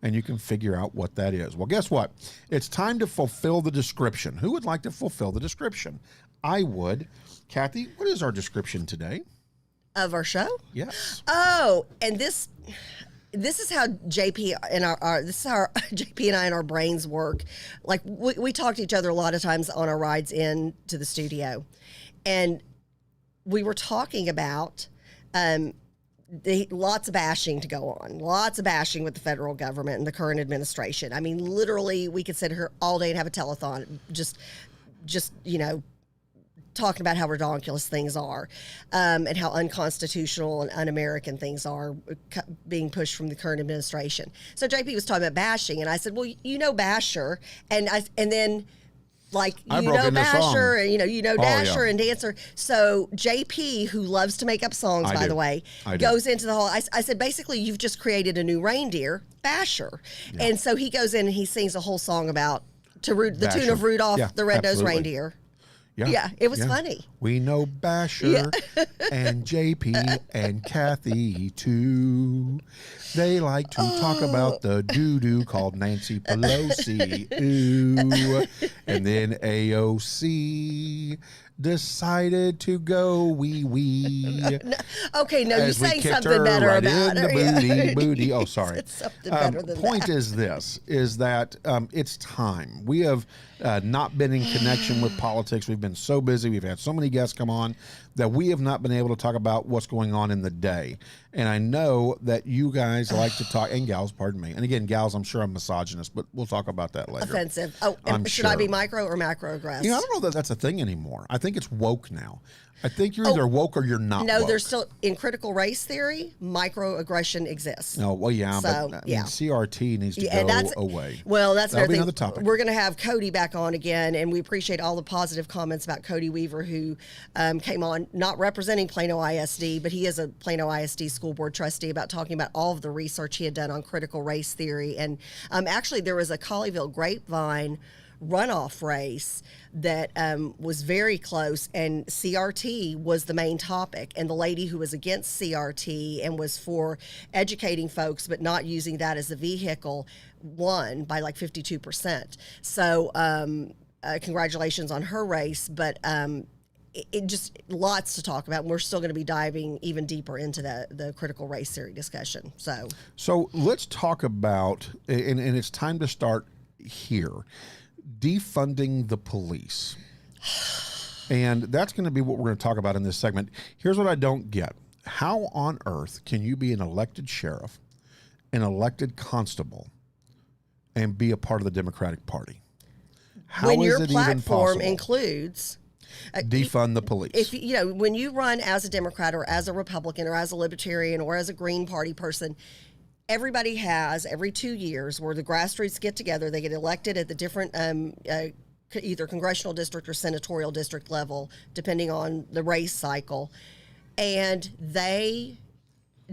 and you can figure out what that is. Well, guess what? It's time to fulfill the description. Who would like to fulfill the description? I would. Kathy, what is our description today? Of our show? Yes. Oh, and this is how JP and this is how JP and I and our brains work. Like we talk to each other a lot of times on our rides in to the studio, and we were talking about lots of bashing to go on, lots of bashing with the federal government and the current administration. I mean, literally, we could sit here all day and have a telethon, just talking about how ridiculous things are, and how unconstitutional and un-American things are being pushed from the current administration. So JP was talking about bashing, and I said, "Well, you know Basher," and then Basher, and Dasher and Dancer. So JP, who loves to make up songs, by the way, goes into the whole. I said, basically, you've just created a new reindeer, Basher, and so he goes in and he sings a whole song about the tune of Rudolph the Red-Nosed Reindeer. Yeah, it was funny. We know Basher and JP and Kathy too. They like to talk about the doo-doo called Nancy Pelosi. Ooh. And then AOC decided to go wee-wee. Okay, no, you sang something better about her. Booty. Oh, sorry. It's something better than point that. is that it's time. We have not been in connection with politics. We've been so busy. We've had so many guests come on that we have not been able to talk about what's going on in the day. And I know that you guys like to talk, and gals, pardon me. And again, gals, I'm sure I'm misogynist, but we'll talk about that later. Offensive. Oh, should I be micro or macroaggressive? I don't know that that's a thing anymore. I think it's woke now. I think you're either woke or you're not woke. No, there's still, in critical race theory, microaggression exists. No, well, yeah, so, but CRT needs to go away. Well, that's another topic. We're going to have Cody back on again, and we appreciate all the positive comments about Cody Weaver, who came on, not representing Plano ISD, but he is a Plano ISD school board trustee, about talking about all of the research he had done on critical race theory. And actually, there was a Colleyville Grapevine runoff race that was very close, and CRT was the main topic, and the lady who was against CRT and was for educating folks but not using that as a vehicle won by like 52%. So congratulations on her race, but it just lots to talk about, and we're still going to be diving even deeper into the critical race theory discussion. So let's talk about, and it's time to start here, defunding the police. And that's going to be what we're going to talk about in this segment. Here's what I don't get. How on earth can you be an elected sheriff, an elected constable, and be a part of the Democratic Party? How when is your it platform even includes defund the police? If when you run as a Democrat or as a Republican or as a Libertarian or as a Green Party person, everybody has every 2 years where the grassroots get together. They get elected at the different either congressional district or senatorial district level, depending on the race cycle, and they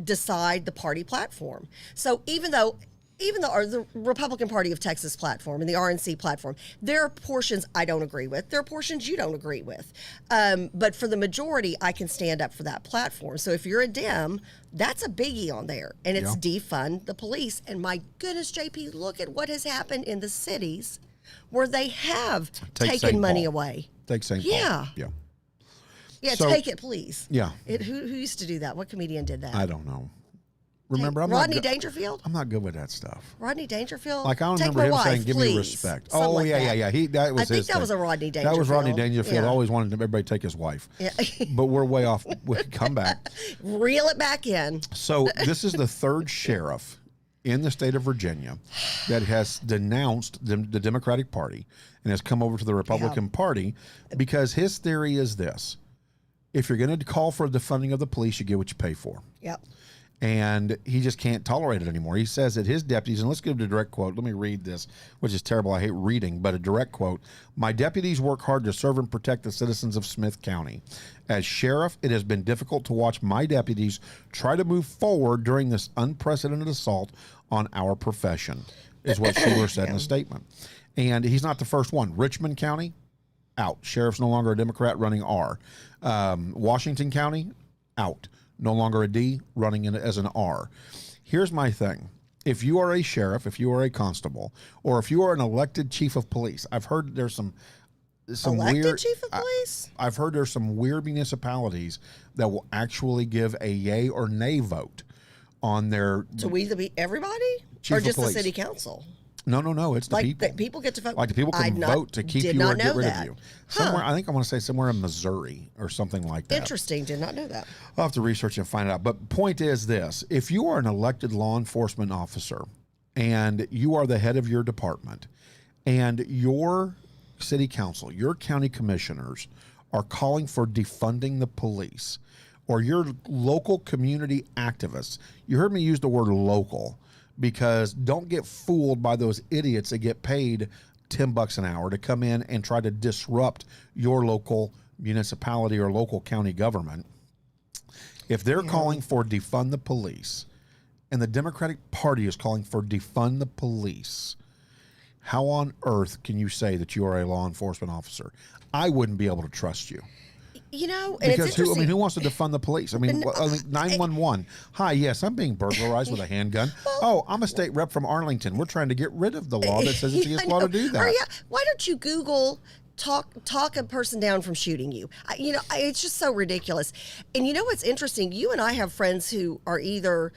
decide the party platform. So even though the Republican Party of Texas platform and the RNC platform, there are portions I don't agree with. There are portions you don't agree with. But for the majority, I can stand up for that platform. So if you're a Dem, that's a biggie on there. And it's defund the police. And my goodness, JP, look at what has happened in the cities where they have taken money away. Take St. Paul. Yeah. Yeah, so, take it, please. Yeah. Who used to do that? What comedian did that? I don't know. Remember, Rodney Dangerfield? I'm not good with that stuff. Rodney Dangerfield? Like, I don't remember him saying, give me respect. Something like yeah. I think that was a Rodney Dangerfield. That was Rodney Dangerfield. I always wanted everybody to take his wife. Yeah. But we're way off. Come back. Reel it back in. So this is the third sheriff in the state of Virginia that has denounced the Democratic Party and has come over to the Republican Party because his theory is this. If you're going to call for the funding of the police, you get what you pay for. Yep. And he just can't tolerate it anymore. He says that his deputies, and let's give the direct quote. Let me read this, which is terrible. I hate reading, but a direct quote. My deputies work hard to serve and protect the citizens of Smith County. As sheriff, it has been difficult to watch my deputies try to move forward during this unprecedented assault on our profession, is what Schuler said in a statement. And he's not the first one. Richmond County, out. Sheriff's no longer a Democrat, running R. Washington County, out. No longer a D, running in as an R. Here's my thing. if you are a sheriff, if you are a constable, or if you are an elected chief of police, I've heard there's some Elected weird chief of police? I've heard there's some weird municipalities that will actually give a yay or nay vote on their To either be everybody Chief or of just the police. city council? No, it's the Like people. people get to vote. Like the people can vote to keep did you not or get know rid that. of you. Somewhere, I think I want to say somewhere in Missouri or something like that. Interesting. Did not know that. I'll have to research and find out. But point is this: if you are an elected law enforcement officer and you are the head of your department, and your city council, your county commissioners are calling for defunding the police, or your local community activists, you heard me use the word local, because don't get fooled by those idiots that get paid $10 an hour to come in and try to disrupt your local municipality or local county government. If they're calling for defund the police and the Democratic Party is calling for defund the police, how on earth can you say that you are a law enforcement officer? I wouldn't be able to trust you. You know, and Because it's interesting. who wants to defund the police? I mean, 911. Hi, yes, I'm being burglarized with a handgun. I'm a state rep from Arlington. We're trying to get rid of the law that says it's against law to do that. Or why don't you Google talk a person down from shooting you? It's just so ridiculous. And you know what's interesting? You and I have friends who are either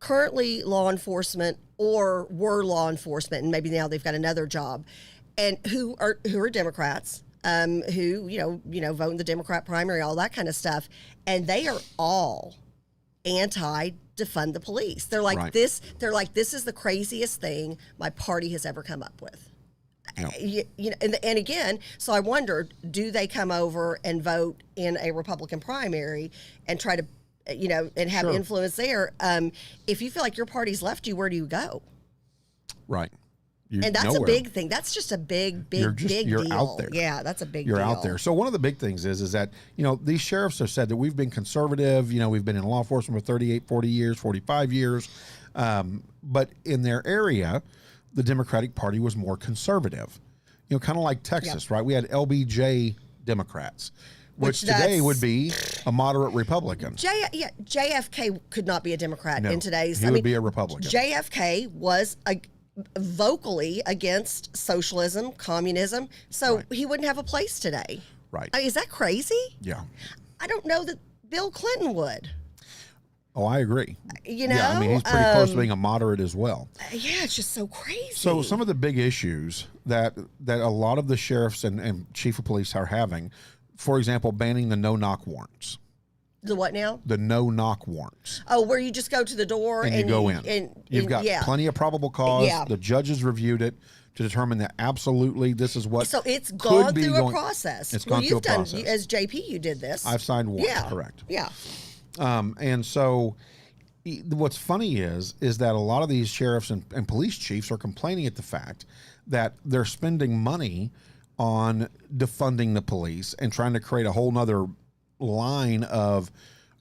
currently law enforcement or were law enforcement, and maybe now they've got another job, and who are Democrats. Who vote in the Democrat primary, all that kind of stuff, and they are all anti-defund the police. They're like Right. this. They're like, this is the craziest thing my party has ever come up with. And again, so I wondered, do they come over and vote in a Republican primary and try to, and have influence there? If you feel like your party's left you, where do you go? Right. And that's nowhere. a big thing. That's just a big You're deal. out there. Yeah, that's a big You're deal. out there. So one of the big things is that, these sheriffs have said that we've been conservative. We've been in law enforcement for 38, 40 years, 45 years. But in their area, the Democratic Party was more conservative. Kind of like Texas, right? We had LBJ Democrats, which today would be a moderate Republican. JFK could not be a Democrat No, in today's. he would be a Republican. JFK was vocally against socialism, communism, so he wouldn't have a place today. Right. Is that crazy? Yeah. I don't know that Bill Clinton would. Oh, I agree. Yeah, I mean, he's pretty close to being a moderate as well. Yeah, it's just so crazy. So some of the big issues that a lot of the sheriffs and chief of police are having, for example, banning the no-knock warrants. The what now? The no-knock warrants. Oh, where you just go to the door And you go in. And You've got plenty of probable cause. Yeah. The judges reviewed it to determine that absolutely this is what So it's could gone be through going. a process. It's gone through a process. As JP, you did this. I've signed warrants, Yeah. correct. Yeah. And so what's funny is that a lot of these sheriffs and police chiefs are complaining at the fact that they're spending money on defunding the police and trying to create a whole nother line of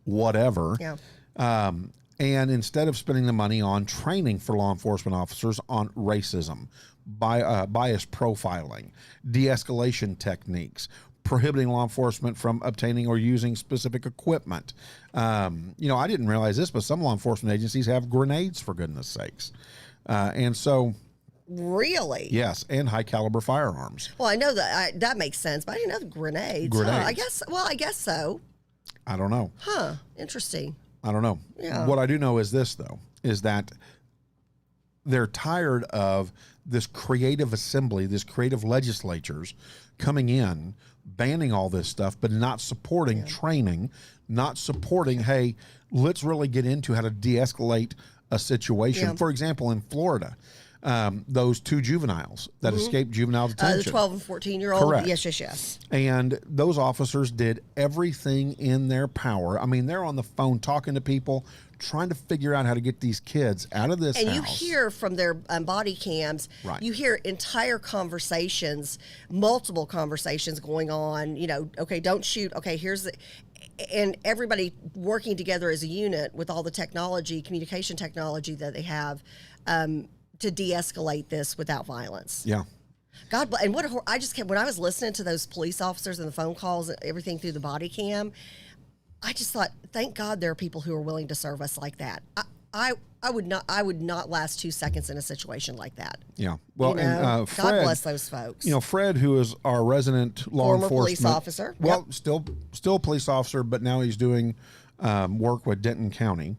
whatever. Yeah. And instead of spending the money on training for law enforcement officers on racism, bias profiling, de-escalation techniques, prohibiting law enforcement from obtaining or using specific equipment. I didn't realize this, but some law enforcement agencies have grenades, for goodness sakes. And so... Really? Yes, and high caliber firearms. Well, I know that makes sense, but I didn't know the grenades. Grenades. I guess so. I don't know. Huh. Interesting. I don't know. Yeah. What I do know is this, though, is that they're tired of this creative assembly, this creative legislatures coming in, banning all this stuff, but not supporting training, not supporting, hey, let's really get into how to de-escalate a situation. Yeah. For example, in Florida, those two juveniles that escaped juvenile detention. The 12 and 14-year-old. Correct. Yes. And those officers did everything in their power. I mean, they're on the phone talking to people, trying to figure out how to get these kids out of this house. And you hear from their body cams, Right. you hear entire conversations, multiple conversations going on, okay, don't shoot. Okay, here's the... And everybody working together as a unit with all the technology, communication technology that they have, to de-escalate this without violence. Yeah. God bless. And when I was listening to those police officers and the phone calls and everything through the body cam, I just thought, thank God there are people who are willing to serve us like that. I would not last 2 seconds in a situation like that. Yeah. Well, You know, and Fred, God bless those folks. You know, Fred, who is our resident law Former enforcement police officer. Well, Yep. still a police officer, but now he's doing work with Denton County.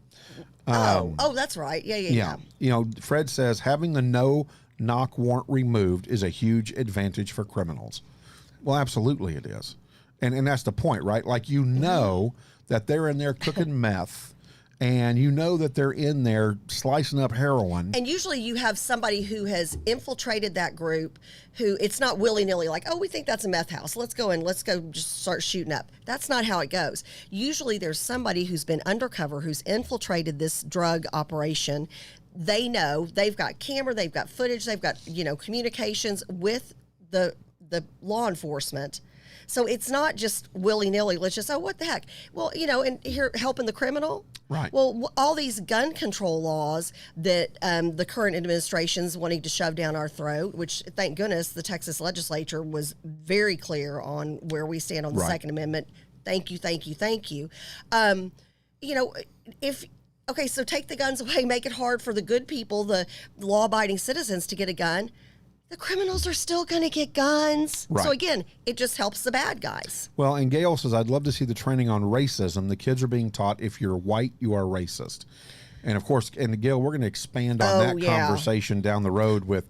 Oh, that's right. Yeah. You know, Fred says having the no-knock warrant removed is a huge advantage for criminals. Well, absolutely it is. And that's the point, right? Like, you know that they're in there cooking meth, and you know that they're in there slicing up heroin. And usually you have somebody who has infiltrated that group, who it's not willy-nilly like, oh, we think that's a meth house. Let's go just start shooting up. That's not how it goes. Usually there's somebody who's been undercover, who's infiltrated this drug operation. They know, they've got camera, they've got footage, they've got, communications with the law enforcement. So it's not just willy-nilly. Let's just, what the heck? Well, and here helping the criminal. Right. Well, all these gun control laws that the current administration's wanting to shove down our throat, which thank goodness the Texas legislature was very clear on where we stand on the Second Amendment. Thank you. So take the guns away, make it hard for the good people, the law-abiding citizens to get a gun. The criminals are still going to get guns. Right. So again, it just helps the bad guys. Well, and Gail says, I'd love to see the training on racism. The kids are being taught if you're white, you are racist. And of course, and Gail, we're going to expand on that conversation down the road with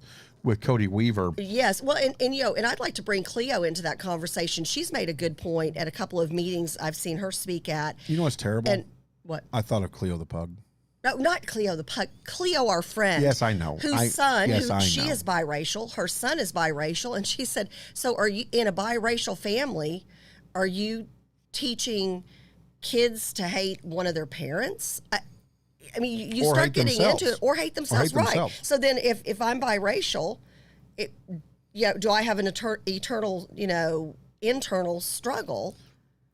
Cody Weaver. Yes. Well, and I'd like to bring Cleo into that conversation. She's made a good point at a couple of meetings I've seen her speak at. You know what's terrible? And what? I thought of Cleo the pug. No, not Cleo the pug. Cleo, our friend. Yes, I know. Whose son, she know. is biracial. Her son is biracial. And she said, so are you, in a biracial family, are you teaching kids to hate one of their parents? I mean, you start getting into it, or hate themselves, right? So then if I'm biracial, do I have an eternal, internal struggle?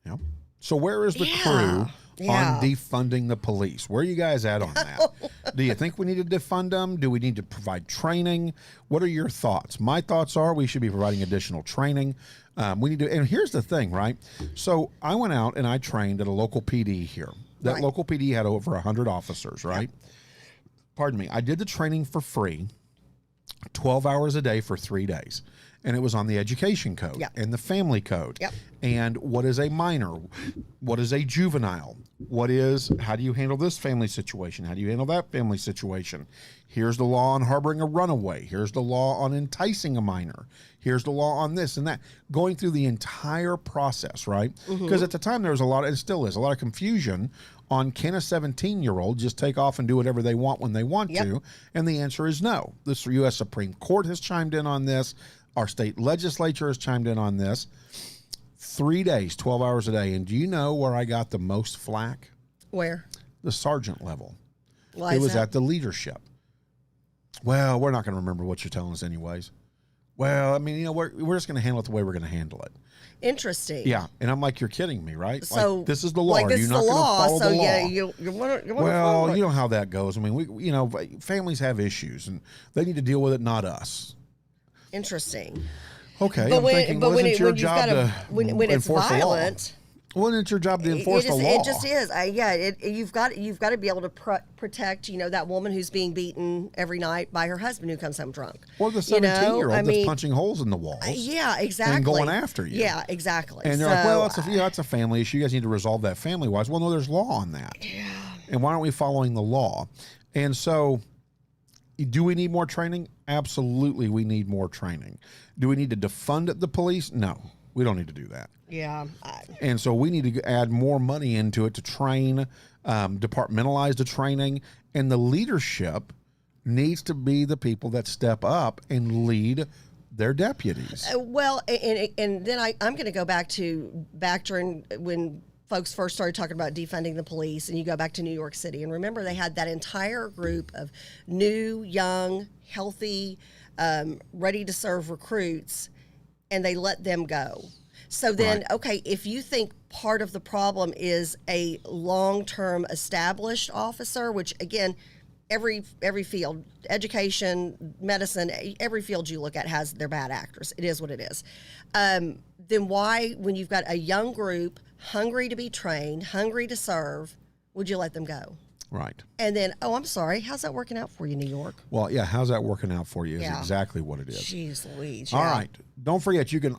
Yeah. So where is the crew on defunding the police? Where are you guys at on that? Do you think we need to defund them? Do we need to provide training? What are your thoughts? My thoughts are we should be providing additional training. We need to, and here's the thing, right? So I went out and I trained at a local PD here. That local PD had over 100 officers, right? Yep. Pardon me. I did the training for free, 12 hours a day for 3 days. And it was on the education code and the family code. Yep. And what is a minor? What is a juvenile? How do you handle this family situation? How do you handle that family situation? Here's the law on harboring a runaway. Here's the law on enticing a minor. Here's the law on this and that. Going through the entire process, right? Because at the time there was and still is, a lot of confusion on, can a 17-year-old just take off and do whatever they want when they want to? And the answer is no. The U.S. Supreme Court has chimed in on this. Our state legislature has chimed in on this. 3 days, 12 hours a day. And do you know where I got the most flack? Where? The sergeant level. Why it was at the leadership. Well, we're not going to remember what you're telling us anyways. Well, I mean, we're just going to handle it the way we're going to handle it. Interesting. Yeah. And I'm like, you're kidding me, right? So like, this is the law. Like, this is You're not the going to law. follow So the law. yeah, you want to Well, you know how that goes. I mean, families have issues and they need to deal with it, not us. Interesting. Okay, but I'm thinking, when it's violent, wasn't it your job to enforce the law? It just is. You've got to be able to protect, that woman who's being beaten every night by her husband who comes home drunk, or the 17-year-old that's punching holes in the walls. Yeah, exactly. And going after you. Yeah, exactly. And they're like, well, that's a family issue. You guys need to resolve that family-wise. Well, no, there's law on that. Yeah. And why aren't we following the law? And so, do we need more training? Absolutely, we need more training. Do we need to defund the police? No, we don't need to do that. Yeah. And so we need to add more money into it to train, departmentalize the training, and the leadership needs to be the people that step up and lead their deputies. Well, and then I'm going to go back during when folks first started talking about defunding the police, and you go back to New York City, and remember they had that entire group of new, young, healthy, ready to serve recruits, and they let them go. So then, okay, if you think part of the problem is a long-term established officer, which again, every field, education, medicine, every field you look at has their bad actors. It is what it is. Then why, when you've got a young group hungry to be trained, hungry to serve, would you let them go? Right. And then, oh, I'm sorry. How's that working out for you, New York? Well, yeah, how's that working out for you is Yeah. exactly what it is. Jeez Louise. All yeah. right. Don't forget, you can